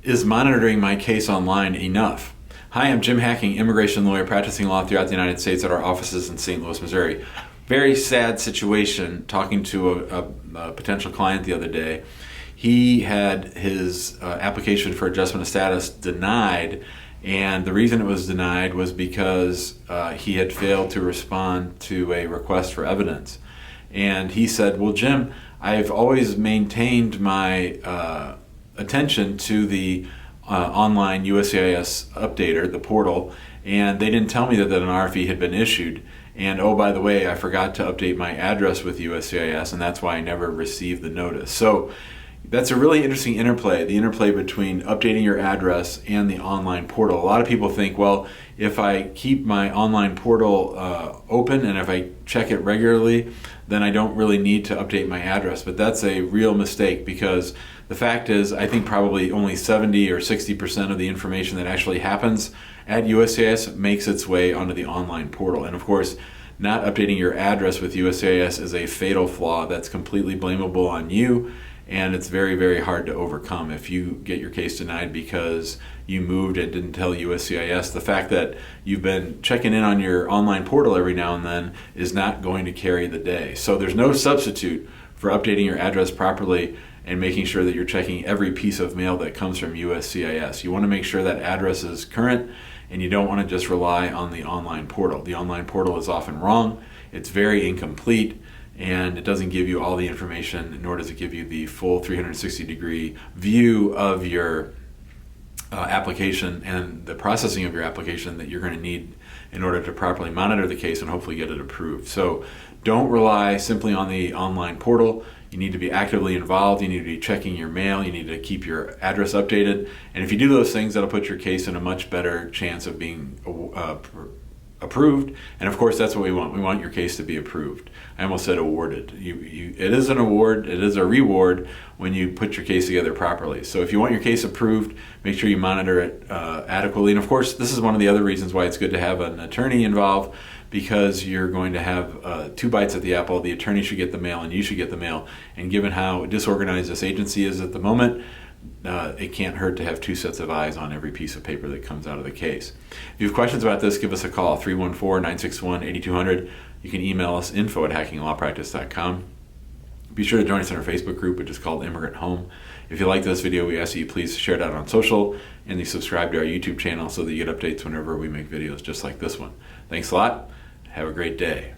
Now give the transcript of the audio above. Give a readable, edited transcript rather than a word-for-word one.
Is monitoring my case online enough? Hi, I'm Jim Hacking, immigration lawyer practicing law throughout the United States at our offices in St. Louis, Missouri. Very sad situation talking to a potential client the other day. He had his application for adjustment of status denied, and the reason it was denied was because he had failed to respond to a request for evidence. And he said, well, Jim, I've always maintained my attention to the online USCIS updater, the portal, and they didn't tell me that an RFE had been issued. And oh, by the way, I forgot to update my address with USCIS, and that's why I never received the notice. So that's a really interesting interplay, the interplay between updating your address and the online portal. A lot of people think, well, if I keep my online portal open and if I check it regularly, then I don't really need to update my address. But that's a real mistake, because the fact is, I think probably only 70 or 60% of the information that actually happens at USCIS makes its way onto the online portal. And of course, not updating your address with USCIS is a fatal flaw that's completely blamable on you. And it's very, very hard to overcome if you get your case denied because you moved and didn't tell USCIS. The fact that you've been checking in on your online portal every now and then is not going to carry the day. So there's no substitute for updating your address properly and making sure that you're checking every piece of mail that comes from USCIS. You want to make sure that address is current, and you don't want to just rely on the online portal. The online portal is often wrong, it's very incomplete, and it doesn't give you all the information, nor does it give you the full 360-degree view of your application and the processing of your application that you're going to need in order to properly monitor the case and hopefully get it approved. So don't rely simply on the online portal. You need to be actively involved. You need to be checking your mail. You need to keep your address updated. And if you do those things, that'll put your case in a much better chance of being approved. And of course, that's what we want. We want your case to be approved. I almost said awarded. It is an award. It is a reward when you put your case together properly. So if you want your case approved, make sure you monitor it adequately. And of course, this is one of the other reasons why it's good to have an attorney involved, because you're going to have two bites at the apple. The attorney should get the mail and you should get the mail. And given how disorganized this agency is at the moment, it can't hurt to have two sets of eyes on every piece of paper that comes out of the case. If you have questions about this, give us a call, 314-961-8200. You can email us, info@hackinglawpractice.com. Be sure to join us in our Facebook group, which is called Immigrant Home. If you like this video, we ask that you please share it out on social, and you subscribe to our YouTube channel so that you get updates whenever we make videos just like this one. Thanks a lot. Have a great day.